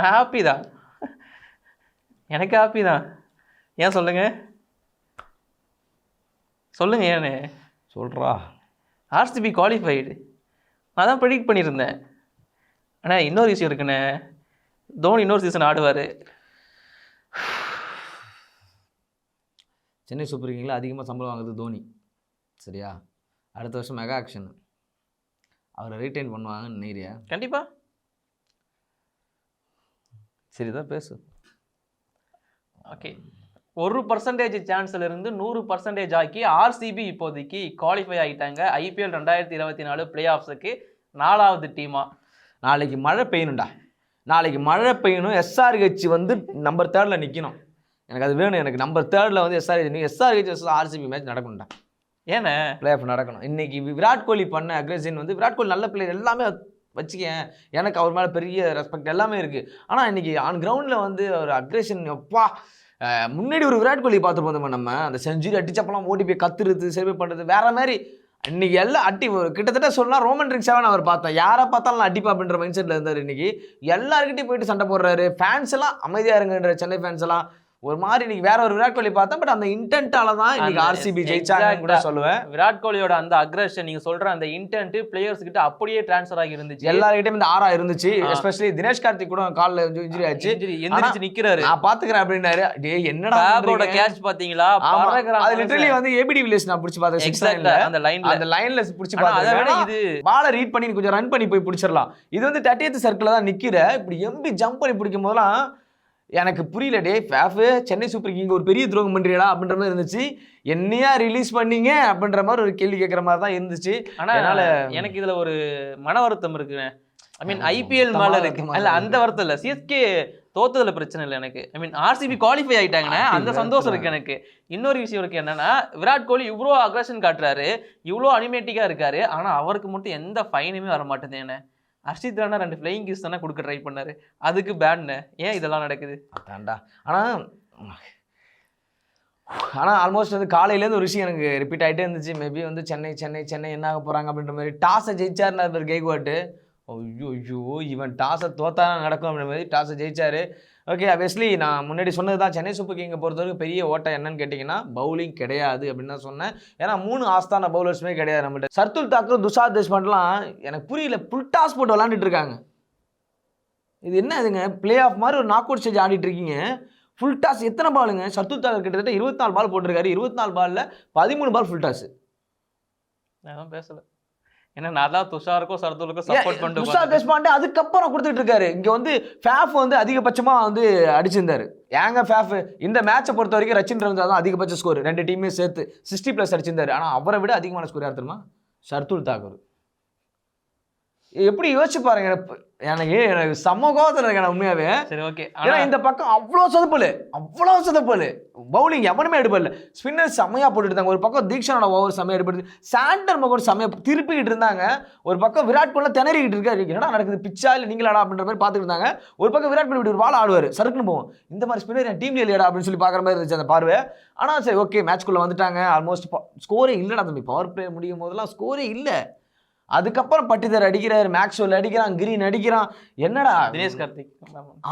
நம்ம ஹாப்பி தான், எனக்கு ஹாப்பி தான். ஏன் சொல்லுங்க சொல்லுங்க ஏன்னு சொல்கிறா. ஆர்சிபி குவாலிஃபைடு நான் தான் ப்ரெடிக்ட் பண்ணியிருந்தேன். ஆனால் இன்னொரு விஷயம் இருக்குண்ணே, தோனி இன்னொரு சீசன் ஆடுவார். சென்னை சூப்பர் கிங்ஸில் அதிகமாக சம்பளம் வாங்குறது தோனி, சரியா? அடுத்த வருஷம் மெகா ஆக்ஷன் அவரை ரீட்டைன் பண்ணுவாங்கன்னு நினைக்கிறியா? கண்டிப்பாக. சரிதான் பேசு. ஓகே, 1% சான்ஸ்ல இருந்து 100% ஆக்கி ஆர்சிபி இப்போதைக்கு குவாலிஃபை ஆகிட்டாங்க ஐபிஎல் 2024 பிளே ஆஃப்ஸுக்கு 4வது டீமா. நாளைக்கு மழை பெய்யணும்டா, நாளைக்கு மழை பெய்யணும். எஸ்ஆர்ஹெச் வந்து நம்பர் 3 நிற்கணும். எனக்கு அது வேணும். எனக்கு நம்பர் 3 வந்து எஸ்ஆர்ஹெச் ஆர்சிபி மேட்ச் நடக்கணும்டா. ஏன்னா பிளே ஆஃப் நடக்கணும். இன்னைக்கு விராட் கோலி பண்ண அக்ரெஷன் வந்து, விராட் கோலி நல்ல பிளேயர் எல்லாமே வச்சுக்கேன், எனக்கு அவர் மேலே பெரிய ரெஸ்பெக்ட் எல்லாமே இருக்குது. ஆனால் இன்னைக்கு ஆன் கிரவுண்டில் வந்து ஒரு அக்ரெஷன் எப்பா. முன்னாடி ஒரு விராட் கோலி பார்த்து போந்தோம் நம்ம, அந்த செஞ்சுரி அடிச்சப்பெல்லாம் ஓடி போய் கத்துறது சேவை பண்ணுறது வேற மாதிரி. இன்னைக்கு எல்லாம் அட்டி கிட்டத்தட்ட சொல்லலாம் ரோமன் ரிக்ஸாவை அவர் பார்த்தேன், யாரை பார்த்தாலும் அடிப்பா அப்படின்ற மைண்ட் செட்டில் இருந்தார். இன்னைக்கு எல்லாருக்கிட்டையும் போயிட்டு சண்டை போடுறாரு. ஃபேன்ஸ் எல்லாம் அமைதியாக இருங்கன்ற சென்னை ஃபேன்ஸ் எல்லாம் ஒரு மாதிரி இன்னைக்கு வேற ஒரு விராட் கோலி பார்த்தேன். பட் அந்த இன்டென்ட்டால தான் இன்னைக்கு ஆர்சிபி ஜெயிச்சாங்கன்னு கூட சொல்லுவேன். விராட் கோலியோட அந்த அக்ரெஷன், நீங்க சொல்ற அந்த இன்டென்ட் பிளேயர்ஸ் கிட்ட அப்படியே டிரான்ஸ்ஃபர் ஆகி இருந்துச்சு. எல்லார்கிட்டயும் இந்த ஆறா இருந்துச்சு. எஸ்பெஷலி தினேஷ் கார்த்திக் கூட கால்ல இன்ஜுரி ஆச்சு, எந்திரிச்சு நிக்கிறாரு, நான் பாத்துக்கிறேன் அப்படின்னாரு. டேய் என்னடா பேபோட கேட்ச் பாத்தீங்களா? அது லிட்டரலி வந்து ஏபிடி வில்லேஜ் நான் பிடிச்சு பார்த்தேன். 6 லைன்ல அந்த லைன்ல பிடிச்சு பார்த்தேன். அதை விட இது பாலை ரீட் பண்ணி கொஞ்சம் ரன் பண்ணி போய் பிடிச்சிடலாம். இது வந்து 30th சர்க்கிள் தான் நிக்கிற. இப்படி எம்பி ஜம்ப் பண்ணி பிடிக்கும் போதெல்லாம் எனக்கு புரியல. டே ஃபேஃபு சென்னை சூப்பர் கிங் ஒரு பெரிய துரோகம் பண்ணுறீங்களா அப்படின்ற மாதிரி இருந்துச்சு. என்னையா ரிலீஸ் பண்ணீங்க அப்படின்ற மாதிரி ஒரு கேள்வி கேட்குற மாதிரி தான் இருந்துச்சு. ஆனால் எனக்கு இதில் ஒரு மன வருத்தம் இருக்குங்க. ஐ மீன் ஐபிஎல் மேலே இருக்கு இல்லை, அந்த வருத்தம் இல்லை. சிஎஸ்கே தோத்ததில் பிரச்சனை இல்லை எனக்கு. ஐ மீன் ஆர்சிபி குவாலிஃபை ஆகிட்டாங்கன்னா அந்த சந்தோஷம் இருக்குது எனக்கு. இன்னொரு விஷயம் இருக்குது என்னன்னா, விராட் கோலி இவ்வளோ அக்ரெஷன் காட்டுறாரு, இவ்வளோ அனிமேட்டிக்காக இருக்காரு, ஆனால் அவருக்கு மட்டும் எந்த ஃபைனுமே வர மாட்டேது. என்ன ஹர்ஷித் ராணா 2 ஃப்ளையிங் கிஸ் தானே கொடுக்க ட்ரை பண்ணாரு, அதுக்கு பேன்னு. ஏன் இதெல்லாம் நடக்குது? அதான்டா. ஆனால் ஆல்மோஸ்ட் வந்து காலையிலேருந்து ஒரு விஷயம் எனக்கு ரிப்பீட் ஆகிட்டே இருந்துச்சு. மேபி வந்து சென்னை சென்னை சென்னை என்ன ஆக போகிறாங்க அப்படின்ற மாதிரி. டாஸை ஜெயிச்சாருன்னு கெய்க்வாட். ஐயோ இவன் டாஸை தோத்தா நடக்கும் அப்படின்ற மாதிரி டாஸை ஜெயிச்சாரு. ஓகே, ஆப்வியஸ்லி நான் முன்னாடி சொன்னது தான், சென்னை சூப்பர் கிங்கை பொறுத்தவரைக்கும் பெரிய ஓட்டம் என்னன்னு கேட்டிங்கன்னா பவுலிங் கிடையாது அப்படின்னு தான் சொன்னேன். ஏன்னா 3 ஆஸ்தான பவுலர்ஸுமே கிடையாது நம்மகிட்ட. சர்துல் தாக்கூர், துஷார் தேஷ்பாண்டெலாம் எனக்கு புரியல, புல் டாஸ் போட்டு விளாண்டுட்டு இருக்காங்க. இது என்ன இதுங்க? பிளே ஆஃப் மாதிரி ஒரு நாக் அவுட் ஸ்டேஜ் ஆடிட்டு இருக்கீங்க. ஃபுல் டாஸ் எத்தனை பாலுங்க? சர்துல் தாக்கூர் கிட்டத்தட்ட 24 பால் போட்டிருக்காரு. 24 பாலில் 13 பால் ஃபுல் டாஸ். நான் பேசலை, ஏன்னா நான் தான் துஷாருக்கும் சர்துலுக்கும் சப்போர்ட் பண்ணிட்டு துஷார் தேஷ்பாண்டே அதுக்கப்புறம் கொடுத்துட்டு இருக்காரு. இங்க வந்து ஃபேஃப் வந்து அதிகபட்சமா வந்து அடிச்சிருந்தாரு. ஏங்க ஃபேஃப் இந்த மேட்சை பொறுத்த வரைக்கும் ரச்சின் ரவீந்திரா தான் அதிகபட்ச ஸ்கோர், 2 டீமே சேர்த்து 60+ அடிச்சிருந்தாரு. ஆனா அவரை விட அதிகமான ஸ்கோர் யார் தெரியுமா? சர்துல் தாக்கூர். எப்படி யோசிச்சு பாருங்க. எனக்கு சமூகத்தில் இருக்கேன் உண்மையாவே. சரி ஓகே, ஏன்னா இந்த பக்கம் அவ்வளோ சொதப்பல் பவுலிங் எவனுமே எடுப்படல. ஸ்பின்னர் செம்மையா போட்டுட்டு இருந்தாங்க. ஒரு பக்கம் தீக்ஷனோட ஓவர் செம்மையா எடுப்படுது, சாண்டர் மகன் செம்மையா திருப்பிக்கிட்டு இருந்தாங்க. ஒரு பக்கம் விராட் கோலி திணறிக்கிட்டு இருக்காரு, என்னடா நடக்குது பிச்சா இல்லை நீங்களாடா அப்படின்ற மாதிரி பார்த்துட்டு இருந்தாங்க. ஒரு பக்கம் விராட் கோலி இப்படி ஒரு பால் ஆடுவார், சறுக்குன்னு போவோம், இந்த மாதிரி ஸ்பின்னர் என் டீம்ல இல்லையடா அப்படின்னு சொல்லி பார்க்குற மாதிரி இருந்துச்சு அந்த பார்வை. ஆனால் சரி ஓகே, மேட்ச்குள்ளே வந்துட்டாங்க. ஆல்மோஸ்ட் ஸ்கோரே இல்லைடா தம்பி. பவர் பிளே முடியும் போதெல்லாம் ஸ்கோரே இல்லை. அதுக்கப்புறம் பட்டிதர் அடிக்கிறார், மேக்ஸ்வெல் அடிக்கிறான், கிரீன் அடிக்கிறான். என்னடா தினேஷ் கார்த்திக்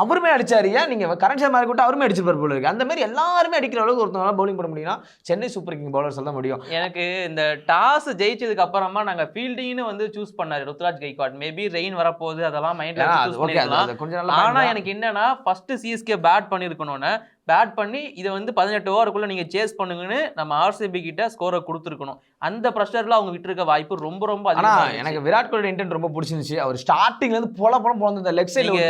அவருமே அடிச்சாரு. ஏன் நீங்க கரண் சர்மா கூட அவருமே அடிச்சிருப்பார் போல இருக்கு. அந்த மாதிரி எல்லாருமே அடிக்கிற அளவுக்கு ஒருத்தவங்க பவுலிங் பண்ண முடியும்னா சென்னை சூப்பர் கிங் பவுலர்ஸ் தான் முடியும். எனக்கு இந்த டாஸ் ஜெயிச்சதுக்கு அப்புறமா நாங்க ஃபீல்டிங்னு வந்து சூஸ் பண்ணாரு ருத்ராஜ் கைக்வாட். மேபி ரெயின் வரப்போகுது அதெல்லாம் மைண்ட்ல சூஸ் பண்ணிடலாம். ஆனா எனக்கு என்னன்னா ஃபர்ஸ்ட் சிஎஸ்கே பேட் பண்ணிருக்கணும்னு, பேட் பண்ணி இதை வந்து 18 ஓவருக்குள்ள நீங்க சேஸ் பண்ணுங்கன்னு நம்ம ஆர்சிபி கிட்ட ஸ்கோரை கொடுத்துருக்கணும். அந்த ப்ரெஷர்ல அவங்க விட்டுருக்க வாய்ப்பு ரொம்ப ரொம்ப அதிகம். எனக்கு விராட் கோலியோட இன்டென்ட் ரொம்ப பிடிச்சிருந்துச்சு. அவர் ஸ்டார்டிங்ல இருந்து போல லெக் சைடுல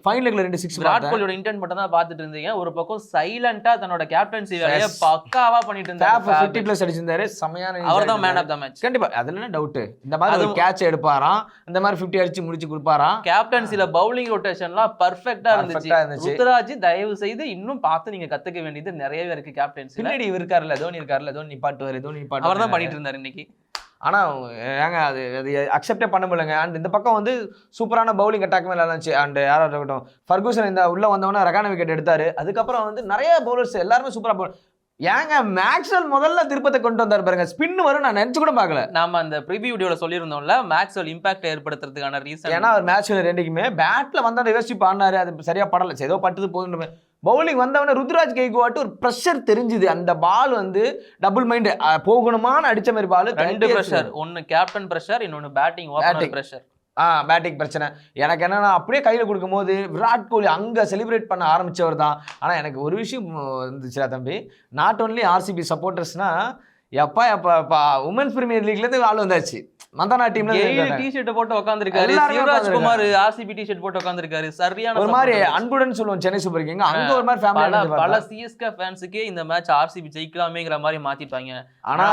ஃபைன் லெக்ல 2 6 விராட் கோலியோட இன்டென்ட் மட்டும் தான் பார்த்துட்டு இருந்தீங்க. ஒரு பக்கம் சைலண்டா தன்னோட கேப்டன்சி வேலையை பக்காவா பண்ணிட்டு இருந்தாரு. 50+ அடிச்சிருந்தாரு, செமையான. அவர் தான் மேன் ஆஃப் தி மேட்ச். கண்டிப்பா, அதுல என்ன டவுட். இந்த மாதிரி ஒரு கேட்ச் எடுப்பாராம், இந்த மாதிரி 50 அடிச்சு முடிச்சு கொடுப்பாராம். கேப்டன்சில பவுலிங் ரொட்டேஷன்லாம் பெர்ஃபெக்ட்டா இருந்துச்சு. ருத்ராஜ் தயவு செய்து இன்னும் நீங்க கத்துக்க வேண்டியது நிறையவே இருக்கு. கேப்டன்சி பின்னாடி இருக்காருல்ல, தோனி இருக்காருல்ல, தோனி நிப்பாட்டுவாரு, தோனி நிப்பாட்டு அவர் தான் பண்ணிட்டு இருந்தாரு இன்னைக்கு. ஆனா ஏங்க அது அக்செப்டே பண்ண முடியலங்க. அண்ட் இந்த பக்கம் வந்து சூப்பரான பவுலிங் அட்டாக் மேல இருந்துச்சு. அண்ட் யாரா இருக்கட்டும், ஃபர்கூசன் இந்த உள்ள வந்தவொடனே ரகான விக்கெட் எடுத்தாரு. அதுக்கப்புறம் வந்து நிறைய பவுலர்ஸ் எல்லாருமே சூப்பரா ஏங்க மேக்ஸ்வெல் முதல்ல திருப்பத்தை கொண்டு வந்தாரு பாருங்க, ஸ்பின் வரும் நான் நினைச்சு கூட பார்க்கல. நாம அந்த ப்ரிவியூ வீடியோல சொல்லியிருந்தோம்ல மேக்ஸ்வெல் இம்பாக்ட் ஏற்படுத்துறதுக்கான ரீசன். ஏன்னா அவர் மேட்ச்ல ரெண்டுக்குமே பேட்ல வந்தா ரிவர்ஸ்டிப் ஆனாரு, அது சரியா படல, ஏதோ பட்டுது போகுது. பவுலிங் வந்தவன ருத்ராஜ் கெய்க்வாட் ஒரு ப்ரெஷர் தெரிஞ்சுது, அந்த பால் வந்து டபுள் மைண்ட் போகணுமான்னு அடிச்ச மாதிரி பால். 2 ப்ரெஷர், ஒன்னு கேப்டன் ப்ரெஷர், இன்னொன்னு பேட்டிங் ஓபனர் ப்ரெஷர். பேட்டிங் பிரச்சனை. எனக்கு என்னன்னா அப்படியே கையில் கொடுக்கும்போது விராட் கோலி அங்கே செலிப்ரேட் பண்ண ஆரம்பித்தவர் தான். ஆனால் எனக்கு ஒரு விஷயம் இருந்துச்சுடா தம்பி, நாட் ஓன்லி ஆர்சிபி சப்போர்ட்டர்ஸ்னா எப்பா உமன்ஸ் பிரீமியர் லீக்லேருந்து ஆள் வந்தாச்சு. மந்தானா டீம்ல டி-ஷர்ட் போட்டு உட்கார்ந்திருக்காரு, சிவராஜ் குமார் ஆர்சிபி டி-ஷர்ட் போட்டு உட்கார்ந்திருக்காரு. சரியான ஒரு மாதிரி அன்புடன் சொல்லுவோம் சென்னை சூப்பர் கிங், அங்க ஒரு மாதிரி ஃபேமிலி. பல சிஎஸ்கே ஃபேன்ஸ்க்கே இந்த மேட்ச் ஆர்சிபி ஜெயிக்கலாமேங்கிற மாதிரி மாத்திட்டாங்க. ஆனா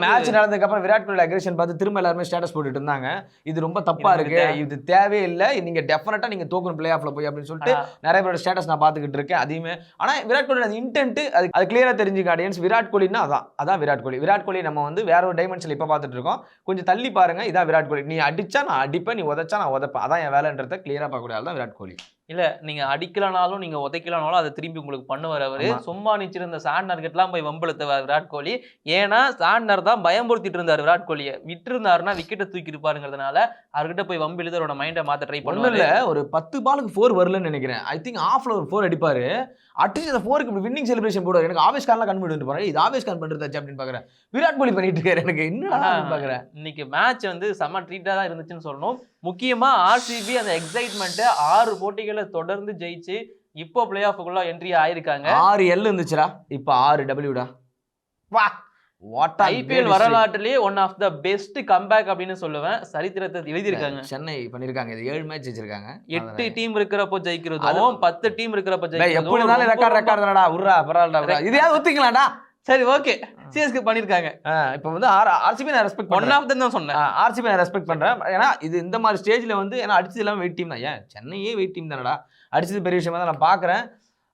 மேட்ச் நடந்ததுக்கு அப்புறம் விராட் கோலி அக்ரெஷன் பார்த்து திரும்ப எல்லாருமே ஸ்டேட்டஸ் போட்டுட்டு இருந்தாங்க, இது ரொம்ப தப்பா இருக்கு, இது தேவையே இல்லை, நீங்க டெஃபினட்டா நீங்க தோக்கணும் பிளே ஆஃப்ல போய் அப்படின்னு சொல்லிட்டு நிறைய பேரோட ஸ்டேட்டஸ் நான் பாத்துக்கிட்டு இருக்கேன். அதையுமே ஆனா விராட் கோலி அந்த இன்டென்ட் அது கிளியரா தெரிஞ்சுக்க ஆடியன்ஸ், விராட் கோலின்னா அதான் விராட் கோலி. விராட் கோலி நம்ம வந்து வேற ஒரு டைமென்ஷன்ல இப்ப பாத்துட்டு இருக்கோம், கொஞ்சம் தள்ளி பாருங்க, இதான் விராட் கோலி. நீ அடிச்சா நான் அடிப்பேன், நீ உதைச்சா நான் உதைப்பேன், அதான் என் வேலைன்றத கிளியரா பார்க்கக்கூடிய ஆள் தான் விராட் கோலி. இல்ல நீங்க அடிக்கலனாலும் நீங்க உதைக்கலனாலும் அதை திரும்பி உங்களுக்கு பண்ணுவார் அவரு. சும்மா நிச்சிருந்த சாண்ட்னர் கிட்டலாம் போய் வம்பெழுத்தவார் விராட் கோலி. ஏன்னா சாண்ட்னர் தான் பயம்படுத்திட்டு இருந்தார் விராட் கோலியை, விட்டு இருந்தாருன்னா விக்கெட்டை தூக்கி இருப்பாருங்கிறதுனால அவர்கிட்ட போய் வம்பெழுத்து அவரோட மைண்டை மாத்த ட்ரை பண்ணுவாரு. ஒரு 10 பாலுக்கு 4 வரலன்னு நினைக்கிறேன். ஐ திங்க் ஆஃப்ல ஒரு 4 அடிப்பாரு, அட்லீஸ்ட் அந்த 4க்கு வின்னிங் செலிப்ரேஷன் போடுவார். எனக்கு ஆவேஷ் கான்லாம் கண் பண்ணிட்டு போறேன், இது ஆவேஷ் கான் பண்றதாச்சு அப்படின்னு பாக்குறேன், விராட் கோலி பண்ணிட்டு இருக்காரு. எனக்கு என்னடா பாக்குறேன். இன்னைக்கு மேட்ச் வந்து செம்ம ட்ரீட்டா தான் இருந்துச்சுன்னு சொல்லணும். முக்கியமா ஆர்சிபி அந்த எக்ஸைட்மெண்ட் 6 போட்டிகளை தொடர்ந்து ஜெயிச்சு இப்போ பிளே ஆஃப்க்குள்ள என்ட்ரி ஆயிருக்காங்க. 6 L இருந்துச்சுடா, இப்போ 6 Wடா. வா வாட் ஐபிஎல் வரலாற்றிலேயே one of the best comeback அப்படின்னு சொல்லுவேன். சரித்திரத்தை எழுதியிருக்காங்க. சென்னை பண்ணிருக்காங்க, இது 7 மேட்ச் ஜெயிச்சிருக்காங்க. 8 டீம் இருக்கிறப்போ ஜெயிக்கிறதும் 10 டீம் இருக்கிறப்ப ஜெயிக்கிறதும் எப்படி இருந்தாலும் ரெக்கார்ட் தானடா. உர்ரா பரவாயில்லடா, இதையாவது ஒத்துக்கலாம்டா. சரி ஓகே, சிஎஸ்கே பண்ணிருக்காங்க. இப்போ வந்து ஆர்சிபி நான் ரெஸ்பெக்ட் ஒன் ஆஃப் தான் சொன்னேன், ஆர்சிபி நான் ரெஸ்பெக்ட் பண்றேன். ஏன்னா இது இந்த மாதிரி ஸ்டேஜ்ல வந்து ஏன்னா அடிச்சது எல்லாம் வெயிட் டீம் தான். ஏன் சென்னையே வெயிட் டீம் தானடா, அடிச்சது பெரிய விஷயமா தான் நான் பாக்குறேன்.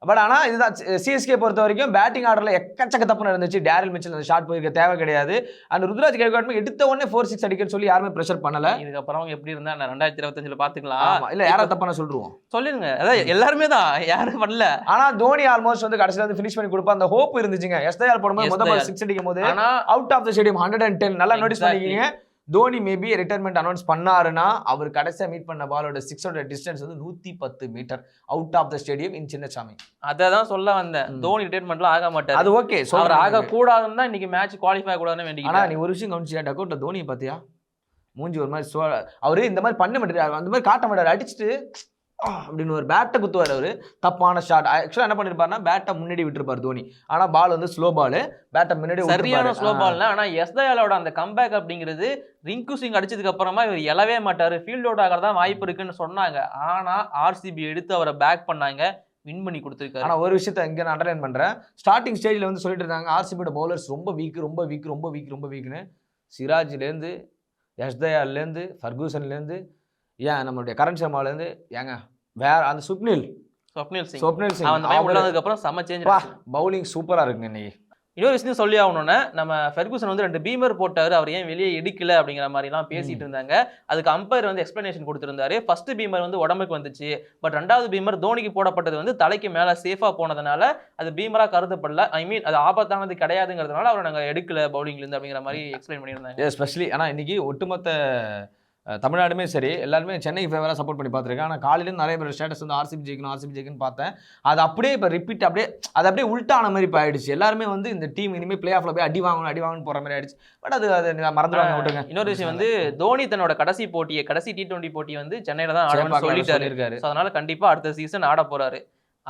பட் ஆனால் இதுதான் சிஎஸ்கே பொறுத்த வரைக்கும் பேட்டிங் ஆர்டரில் எக்கச்சக்க தப்பு நடந்துச்சு. டேரில் மிச்சல் அந்த ஷாட் போயிருக்க தேவை கிடையாது. அந்த ருத்ராஜ் கெய்க்வாட் எடுத்த உடனே 4-6 அடிக்கன்னு சொல்லி யாருமே ப்ரெஷர் பண்ணல. இதுக்கப்புறம் எப்படி இருந்தா 2025 பாத்துக்கலாம். இல்ல யாரா தப்பான சொல்லிடுவோம், சொல்லிருங்க. அதான் எல்லாருமே தான், யாரும் பண்ணல. ஆனா தோனி ஆல்மோஸ்ட் வந்து கடைசியில வந்து ஃபினிஷ் பண்ணி கொடுப்பா அந்த ஹோப் இருந்துச்சுங்க. எஸ்தயால் போடும்போது முதல் பால் 6 அடிக்கும் போது அவுட் ஆஃப் த ஸ்டேடியம் 110 நல்லா நோட்டீஸ் பண்ணிக்கிங்க. தோனி மேபி ரிட்டையர்மெண்ட் அனௌன்ஸ் பண்ணாருன்னா அவர் கடைசியா மீட் பண்ண பாலோட 6ஓட டிஸ்டன்ஸ் வந்து 110 metre out of the stadium in Chinnaswamy. அதான் சொல்ல வந்தேன், தோனி ரிட்டையர்மெண்ட்லாம் ஆக மாட்டாரு. அது ஓகே, அவர் ஆக கூடாதுன்னு தான் இன்னைக்கு மேட்ச் குவாலிஃபை கூடாதுன்னு வேண்டியது. ஆனா நீ ஒரு விஷயம் கவனிச்சியா, டக்கோட்ட தோனியை பாத்தியா, மூஞ்சி ஒரு மாதிரி அவரு இந்த மாதிரி பண்ண மாட்டாரு, அந்த மாதிரி காட்ட மாட்டாரு, அடிச்சுட்டு அப்படின்னு ஒரு பேட்டை குத்துவார் அவரு. தப்பான ஷாட். ஆக்சுவலா என்ன பண்ணிருப்பாருன்னா பேட்டை முன்னாடி விட்டுருப்பாரு தோனி, ஆனா பால் வந்து ஸ்லோ பால், பேட்டை முன்னாடி சரியான ஸ்லோ பால். ஆனா எஸ்தயாலோட அந்த கம்பேக் அப்படிங்கிறது ரிங்கு சிங் அடிச்சதுக்கு அப்புறமா இவர் எழவே மாட்டாரு, ஃபீல்ட் அவுட் ஆகிறதா வாய்ப்பு இருக்குன்னு சொன்னாங்க. ஆனா ஆர்சிபி எடுத்து அவரை பேக் பண்ணாங்க, வின் பண்ணி கொடுத்துருக்காரு. ஆனா ஒரு விஷயத்த இங்க நான் அண்டர்லைன் பண்றேன். ஸ்டார்டிங் ஸ்டேஜ்ல வந்து சொல்லிட்டு இருந்தாங்க ஆர்சிபியோட பவுலர்ஸ் ரொம்ப வீக்னு. சிராஜ்லேருந்து எஸ்தயால்லேருந்து ஃபர்கூசன்லேருந்து ஏன் நம்மளுடைய கரண் சர்மாலேருந்து ஏங்க வேற அந்த ஸ்வப்னில் சிங் உள்ளதுக்கு அப்புறம் செம சேஞ்ச். பவுலிங் சூப்பரா இருக்குங்க இன்னைக்கு. இன்னொரு விஷயம் சொல்லி ஆகணும்னா, நம்ம ஃபெர்குசன் வந்து 2 பீமர் போட்டாரு, அவர் ஏன் வெளியே எடுக்கல அப்படிங்கிற மாதிரிலாம் பேசிட்டு இருந்தாங்க. அதுக்கு அம்பையர் வந்து எக்ஸ்பிளனேஷன் கொடுத்திருந்தாரு. ஃபர்ஸ்ட் பீமர் வந்து உடம்புக்கு வந்துச்சு, பட் 2வது பீமர் தோனிக்கு போடப்பட்டது வந்து தலைக்கு மேல சேஃபா போனதுனால அது பீமரா கருதப்படல. ஐ மீன் அது ஆபத்தானது கிடையாதுங்கிறதுனால அவரை நாங்க எடுக்கல பவுலிங்ல இருந்து அப்படிங்கிற மாதிரி எக்ஸ்பிளைன் பண்ணியிருந்தாங்க. எஸ்பெஷலி ஆனா இன்னைக்கு ஒட்டுமொத்த தமிழ்நாடுமே சரி எல்லாருமே சென்னை ஃபேவராக சப்போர்ட் பண்ணி பார்த்துருக்கேன். ஆனால் காலையிலேருந்து நிறைய பேர் ஸ்டேட்டஸ் வந்து ஆர்சிபி ஜெயிக்கணும்னு பார்த்தேன். அது அப்படியே இப்போ ரிப்பீட் அப்படியே உல்ட்டான மாதிரி இப்போ ஆயிடுச்சு. எல்லாருமே வந்து இந்த டீம் இனிமேல் பிளே ஆஃப்ல போய் அடி வாங்கணும் போகிற மாதிரி ஆயிடுச்சு. பட் அது மறந்துடுவாங்க விட்டுங்க. இன்னொரு விஷயம் வந்து தோனி தன்னோட கடைசி T20 போட்டி வந்து சென்னையில தான் ஆடணும்னு சொல்லிட்டாரு. அதனால கண்டிப்பா அடுத்த சீசன் ஆட போறாரு,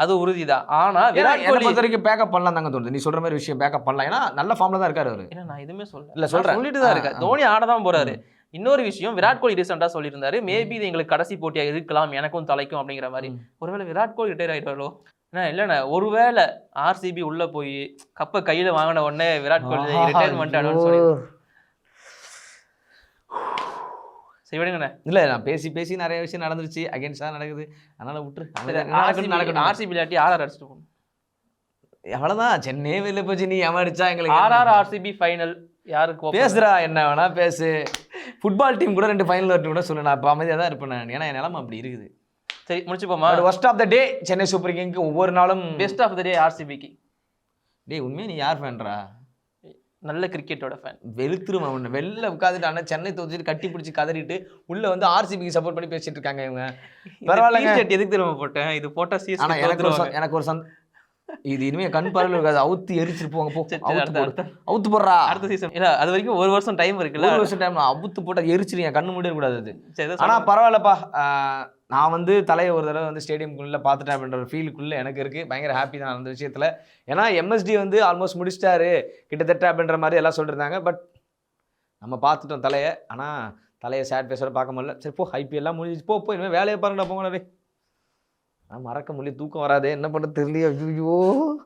அது உறுதிதான். ஆனா விராட் கோலி பொறுத்த வரைக்கும் பேக்கப் பண்ணலாம் தாங்க தோணுது. நீ சொல்ற மாதிரி விஷயம் பேக்கப் பண்ணலாம், ஏன்னா நல்ல ஃபார்ம்ல தான் இருக்காரு அவரு. ஏன்னா நான் எதுவுமே சொல்லிட்டு தான் இருக்கேன், தோனி ஆடதான் போறாரு. இன்னொரு விஷயம், விராட் கோலி ரீசெண்டா சொல்லியிருந்தாரு, மேபி இது எங்களுக்கு கடைசி போட்டியா இருக்கலாம் எனக்கும் தலைக்கும் அப்படிங்கிற மாதிரி. ஒருவேளை விராட் கோலி ரிட்டையர் ஆயிட்டாரோ? இல்லண்ணா, ஒருவேளை ஆர்சிபி உள்ள போய் கப்பை கையில வாங்கின உடனே விராட் கோலி ரிட்டையர்மெண்ட் அனௌன்ஸ் சொல்லி விடுங்கண்ணே. இல்ல நான் பேசி நிறைய விஷயம் நடந்துருச்சு, அகைன்ஸ்டா நடக்குது, அதனால விட்டுரு. ஆர்சிபி இல்லாட்டி ஆர்ஆர் அடிச்சுட்டு போகணும், அவ்வளவுதான். சென்னை வெளில போச்சு, நீ அடிச்சா எங்களுக்கு ஆர்சிபி ஃபைனல் யாருக்கு பேசுறா, என்ன வேணா பேசு. ஃபுட்பால் டீம் கூட 2 ஃபைனல் வரட்டும் கூட சொல்லு, நான் இப்போ அமைதியாக தான் இருப்பேன் நான், ஏன்னா என் நிலமை அப்படி இருக்குது. சரி முடிச்சுப்போமா. Worst of the day Chennai super கிங்க்கு ஒவ்வொரு நாளும் பெஸ்ட் ஆஃப் த டே ஆர்சிபிக்கு. டேய் உண்மையா நீ யார் ஃபேன்ரா? நல்ல கிரிக்கெட்டோட ஃபேன். வெளுத்துரும் அவனை. வெளில உட்காந்துட்டு ஆனால் சென்னை தோத்துட்டு கட்டி பிடிச்சி கதறிட்டு உள்ள வந்து ஆர்சிபிக்கு சப்போர்ட் பண்ணி பேசிட்டு இருக்காங்க இவங்க. பரவாயில்லைங்க. டிஷர்ட் எதுக்கு தெரியுமா போட்டேன்? இது போட்டா ஆனா சிஎஸ்கே எனக்கு ஒரு தோத்துருவாங்க. எனக்கு ஒரு இது இனிமே கண் பார்வையில் இருக்காது. அவுத்து எரிச்சிட்டு போங்க போ. சரி, அவுத்து அடுத்த- போடு. அவுத்து போடுறா. அடுத்த சீசன் இல்ல, அது வரைக்கும் ஒரு வருஷம் டைம் இருக்குல்ல. ஒரு வருஷம் டைம் அவுத்து போட்டா எரிச்சிருங்க. கண்ணு மூடிட கூடாது அது. சரி, ஏதோ ஆனா சொல்லுங்க. பரவாயில்லப்பா. நான் வந்து தலையை ஒரு தடவை வந்து ஸ்டேடியம்குள்ளே பார்த்துட்டேன் அப்படின்ற ஒரு ஃபீலுக்குள்ளே எனக்கு இருக்குது. பயங்கர ஹாப்பி தான் அந்த விஷயத்தில். ஏன்னா எம்எஸ்டி வந்து ஆல்மோஸ்ட் முடிச்சிட்டாரு கிட்டத்தட்ட அப்படின்ற மாதிரி எல்லாம் சொல்லியிருந்தாங்க. பட் நம்ம பார்த்துட்டோம் தலையை. ஆனால் தலையை சேட் பேசோட பார்க்க முடியல. சரி போ, ஐபிஎல்லாம் முடிஞ்சிச்சு, போ இனிமேல் வேலையை பாருங்கடா போங்கடா. நான் மறக்க முடியல, தூக்கம் வராது, என்ன பண்ணுறது தெரியலையே. ஐயோ